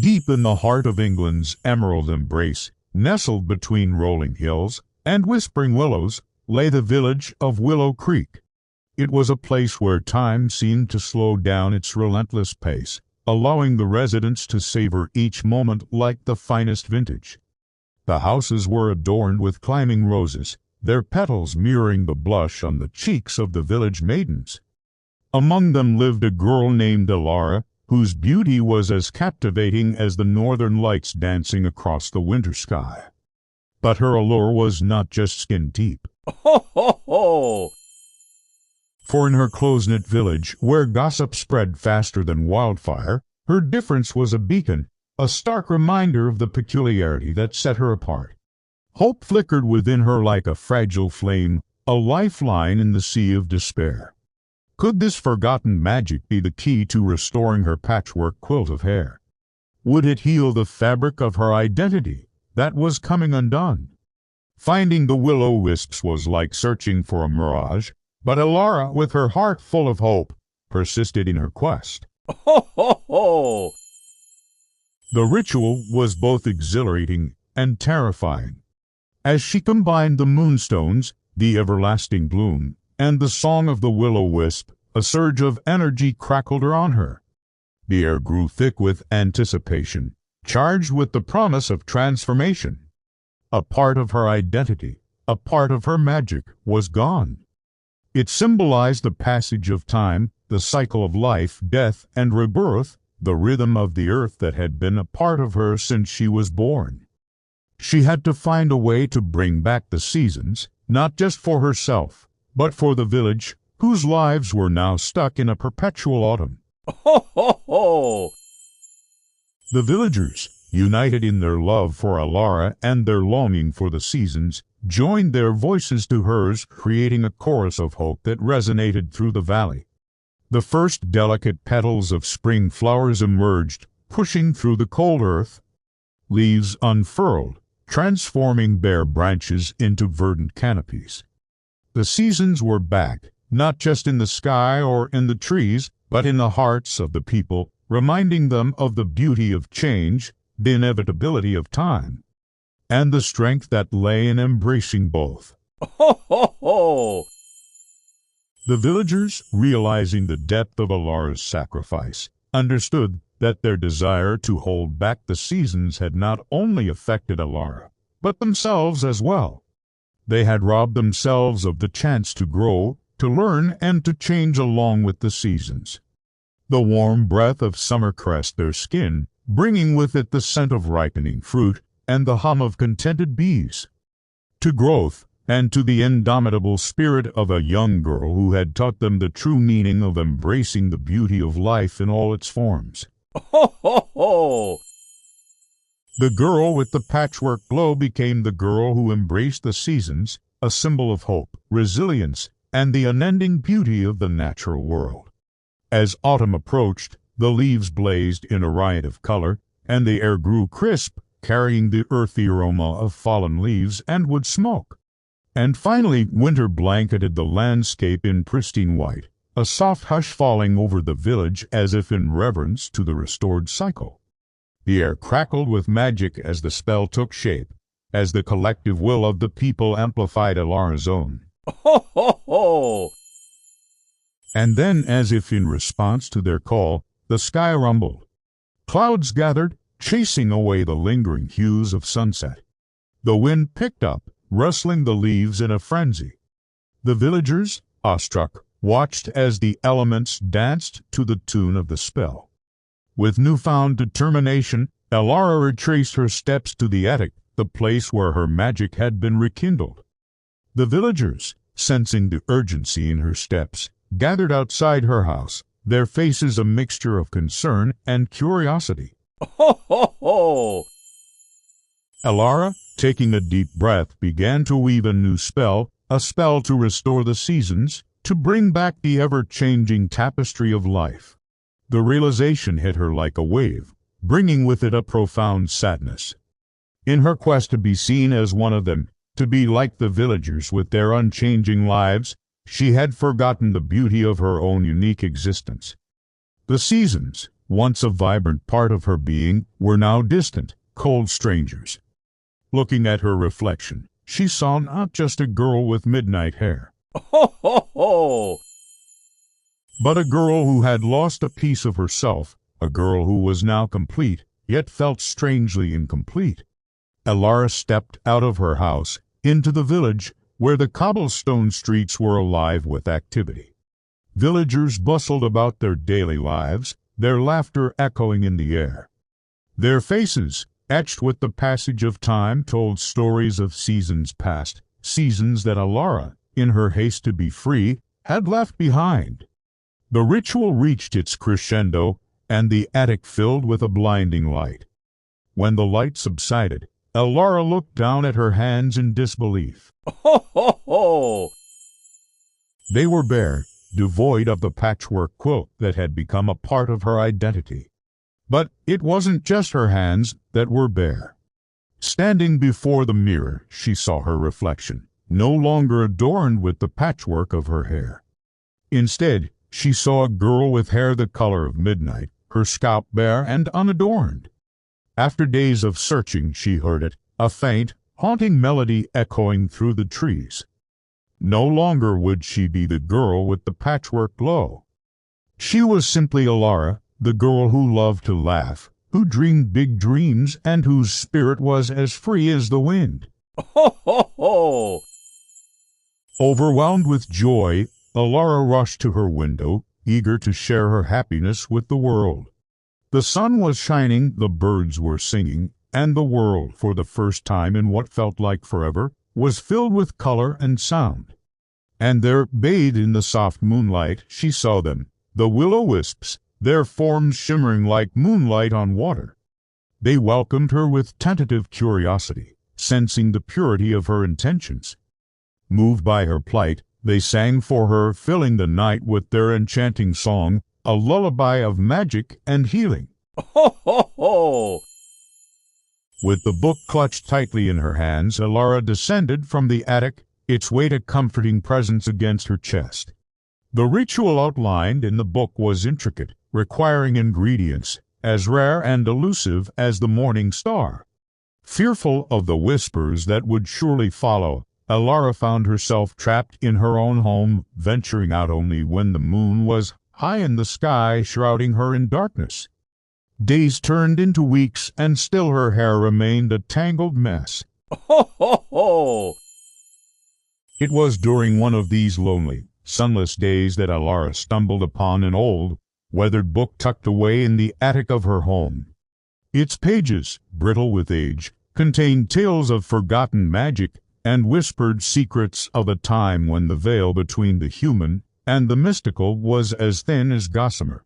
Deep in the heart of England's emerald embrace, nestled between rolling hills and whispering willows, lay the village of Willow Creek. It was a place where time seemed to slow down its relentless pace, allowing the residents to savor each moment like the finest vintage. The houses were adorned with climbing roses, their petals mirroring the blush on the cheeks of the village maidens. Among them lived a girl named Alara, whose beauty was as captivating as the northern lights dancing across the winter sky. But her allure was not just skin deep. Ho, ho, ho! For in her close-knit village, where gossip spread faster than wildfire, her difference was a beacon, a stark reminder of the peculiarity that set her apart. Hope flickered within her like a fragile flame, a lifeline in the sea of despair. Could this forgotten magic be the key to restoring her patchwork quilt of hair? Would it heal the fabric of her identity that was coming undone? Finding the will-o'-wisps was like searching for a mirage, but Alara, with her heart full of hope, persisted in her quest. Ho, ho, ho! The ritual was both exhilarating and terrifying. As she combined the moonstones, the everlasting bloom, and the song of the will-o'-wisp, a surge of energy crackled around her. The air grew thick with anticipation, charged with the promise of transformation. A part of her identity, a part of her magic, was gone. It symbolized the passage of time, the cycle of life, death, and rebirth, the rhythm of the earth that had been a part of her since she was born. She had to find a way to bring back the seasons, not just for herself, but for the village, whose lives were now stuck in a perpetual autumn. Ho, ho, ho! The villagers, united in their love for Alara and their longing for the seasons, joined their voices to hers, creating a chorus of hope that resonated through the valley. The first delicate petals of spring flowers emerged, pushing through the cold earth. Leaves unfurled, transforming bare branches into verdant canopies. The seasons were back, not just in the sky or in the trees, but in the hearts of the people, reminding them of the beauty of change, the inevitability of time, and the strength that lay in embracing both. Ho, ho, ho! The villagers, realizing the depth of Alara's sacrifice, understood that their desire to hold back the seasons had not only affected Alara, but themselves as well. They had robbed themselves of the chance to grow, to learn, and to change along with the seasons. The warm breath of summer caressed their skin, bringing with it the scent of ripening fruit and the hum of contented bees. To growth, and to the indomitable spirit of a young girl who had taught them the true meaning of embracing the beauty of life in all its forms. Ho, ho, ho! The girl with the patchwork glow became the girl who embraced the seasons, a symbol of hope, resilience, and the unending beauty of the natural world. As autumn approached, the leaves blazed in a riot of color, and the air grew crisp, carrying the earthy aroma of fallen leaves and wood smoke. And finally, winter blanketed the landscape in pristine white, a soft hush falling over the village as if in reverence to the restored cycle. The air crackled with magic as the spell took shape, as the collective will of the people amplified Alara's own. Ho, ho, ho! And then, as if in response to their call, the sky rumbled. Clouds gathered, chasing away the lingering hues of sunset. The wind picked up, rustling the leaves in a frenzy. The villagers, awestruck, watched as the elements danced to the tune of the spell. With newfound determination, Alara retraced her steps to the attic, the place where her magic had been rekindled. The villagers, sensing the urgency in her steps, gathered outside her house, their faces a mixture of concern and curiosity. Ho, ho, ho! Alara, taking a deep breath, began to weave a new spell, a spell to restore the seasons, to bring back the ever-changing tapestry of life. The realization hit her like a wave, bringing with it a profound sadness. In her quest to be seen as one of them, to be like the villagers with their unchanging lives, she had forgotten the beauty of her own unique existence. The seasons, once a vibrant part of her being, were now distant, cold strangers. Looking at her reflection, she saw not just a girl with midnight hair, Ho, ho, ho! but a girl who had lost a piece of herself, a girl who was now complete, yet felt strangely incomplete. Elara stepped out of her house, into the village, where the cobblestone streets were alive with activity. Villagers bustled about their daily lives, their laughter echoing in the air. Their faces, etched with the passage of time, told stories of seasons past, seasons that Elara, in her haste to be free, had left behind. The ritual reached its crescendo, and the attic filled with a blinding light. When the light subsided, Elara looked down at her hands in disbelief. Ho, ho, ho! They were bare, devoid of the patchwork quilt that had become a part of her identity. But it wasn't just her hands that were bare. Standing before the mirror, she saw her reflection, no longer adorned with the patchwork of her hair. Instead, she saw a girl with hair the color of midnight, her scalp bare and unadorned. After days of searching, she heard it, a faint, haunting melody echoing through the trees. No longer would she be the girl with the patchwork glow. She was simply Elara, the girl who loved to laugh, who dreamed big dreams, and whose spirit was as free as the wind. Ho, ho, ho! Overwhelmed with joy, Elara rushed to her window, eager to share her happiness with the world. The sun was shining, the birds were singing, and the world, for the first time in what felt like forever, was filled with color and sound. And there, bathed in the soft moonlight, she saw them, the will-o'-wisps, their forms shimmering like moonlight on water. They welcomed her with tentative curiosity, sensing the purity of her intentions. Moved by her plight, they sang for her, filling the night with their enchanting song, a lullaby of magic and healing. Ho, ho, ho! With the book clutched tightly in her hands, Elara descended from the attic, its weight a comforting presence against her chest. The ritual outlined in the book was intricate, requiring ingredients as rare and elusive as the morning star. Fearful of the whispers that would surely follow, Elara found herself trapped in her own home, venturing out only when the moon was high in the sky, shrouding her in darkness. Days turned into weeks, and still her hair remained a tangled mess. Ho, ho, ho! It was during one of these lonely, sunless days that Elara stumbled upon an old, weathered book tucked away in the attic of her home. Its pages, brittle with age, contained tales of forgotten magic and whispered secrets of a time when the veil between the human and the mystical was as thin as gossamer.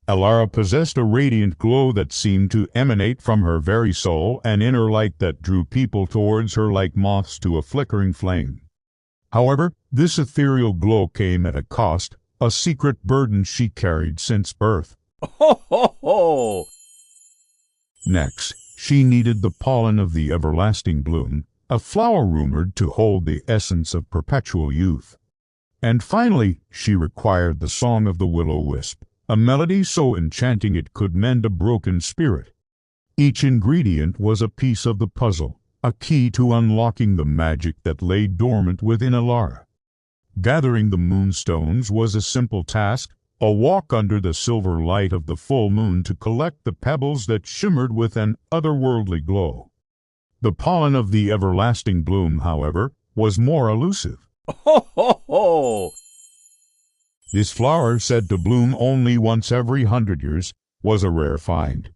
Elara possessed a radiant glow that seemed to emanate from her very soul, an inner light that drew people towards her like moths to a flickering flame. However, this ethereal glow came at a cost, a secret burden she carried since birth. Ho, ho, ho! Next, she needed the pollen of the everlasting bloom, a flower rumored to hold the essence of perpetual youth. And finally, she required the song of the will-o'-wisp, a melody so enchanting it could mend a broken spirit. Each ingredient was a piece of the puzzle, a key to unlocking the magic that lay dormant within Elara. Gathering the moonstones was a simple task, a walk under the silver light of the full moon to collect the pebbles that shimmered with an otherworldly glow. The pollen of the everlasting bloom, however, was more elusive. Ho, ho, ho! This flower, said to bloom only once every 100 years, was a rare find.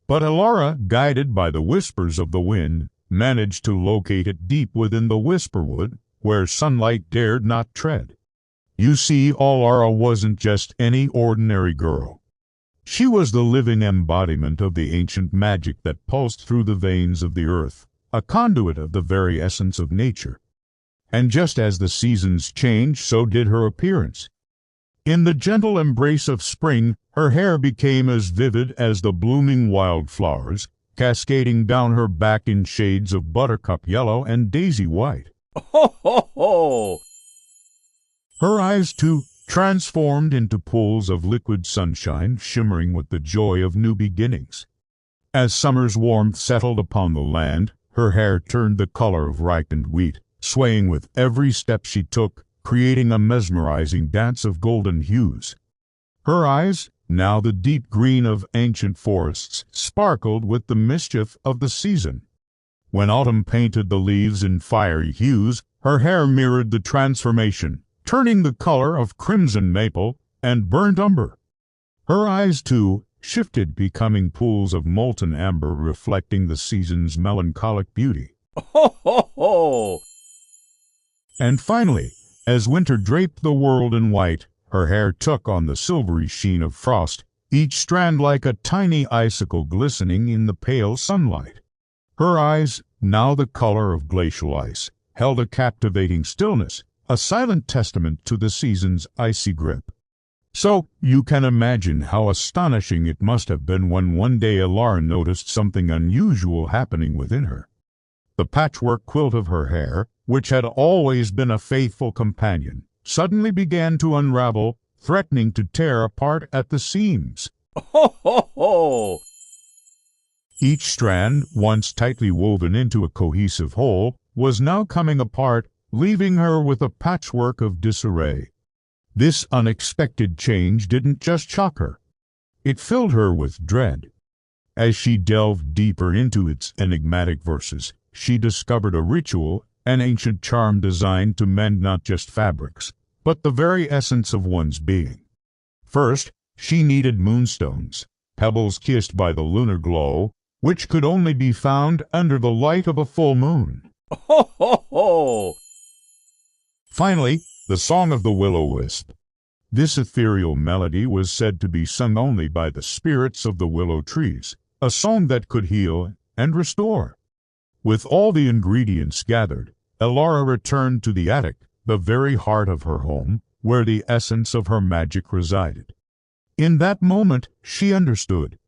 But Elara, guided by the whispers of the wind, managed to locate it deep within the whisperwood, where sunlight dared not tread. You see, Elara wasn't just any ordinary girl. She was the living embodiment of the ancient magic that pulsed through the veins of the earth, a conduit of the very essence of nature. And just as the seasons changed, so did her appearance. In the gentle embrace of spring, her hair became as vivid as the blooming wildflowers, cascading down her back in shades of buttercup yellow and daisy white. Ho, ho, ho! Her eyes, too, transformed into pools of liquid sunshine shimmering with the joy of new beginnings. As summer's warmth settled upon the land, her hair turned the color of ripened wheat, swaying with every step she took, creating a mesmerizing dance of golden hues. Her eyes, now the deep green of ancient forests, sparkled with the mischief of the season. When autumn painted the leaves in fiery hues, her hair mirrored the transformation, turning the color of crimson maple and burnt umber. Her eyes, too, shifted, becoming pools of molten amber reflecting the season's melancholic beauty. Ho, ho, ho! And finally, as winter draped the world in white, her hair took on the silvery sheen of frost, each strand like a tiny icicle glistening in the pale sunlight. Her eyes, now the color of glacial ice, held a captivating stillness, a silent testament to the season's icy grip. So, you can imagine how astonishing it must have been when one day Elara noticed something unusual happening within her. The patchwork quilt of her hair, which had always been a faithful companion, suddenly began to unravel, threatening to tear apart at the seams. Ho, ho, ho! Each strand, once tightly woven into a cohesive whole, was now coming apart, leaving her with a patchwork of disarray. This unexpected change didn't just shock her. It filled her with dread. As she delved deeper into its enigmatic verses, she discovered a ritual, an ancient charm designed to mend not just fabrics, but the very essence of one's being. First, she needed moonstones, pebbles kissed by the lunar glow, which could only be found under the light of a full moon. Ho, ho, ho! Finally, the song of the will-o'-wisp. This ethereal melody was said to be sung only by the spirits of the willow trees, a song that could heal and restore. With all the ingredients gathered, Elara returned to the attic, the very heart of her home, where the essence of her magic resided. In that moment, she understood.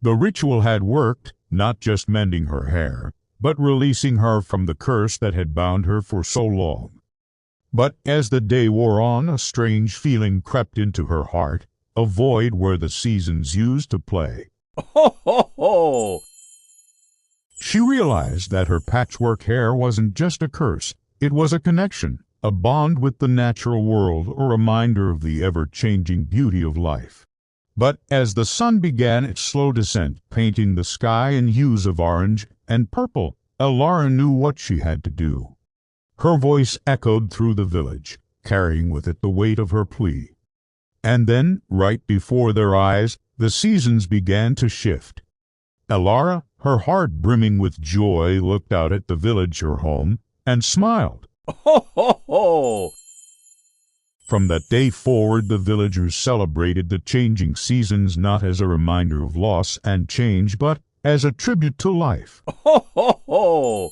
The ritual had worked, not just mending her hair, but releasing her from the curse that had bound her for so long. But as the day wore on, a strange feeling crept into her heart, a void where the seasons used to play. Ho, ho, ho! She realized that her patchwork hair wasn't just a curse, it was a connection, a bond with the natural world, a reminder of the ever-changing beauty of life. But as the sun began its slow descent, painting the sky in hues of orange and purple, Elara knew what she had to do. Her voice echoed through the village, carrying with it the weight of her plea. And then, right before their eyes, the seasons began to shift. Elara, her heart brimming with joy, looked out at the village, her home, and smiled. Ho, ho, ho! From that day forward, the villagers celebrated the changing seasons not as a reminder of loss and change, but as a tribute to life. Ho, ho, ho!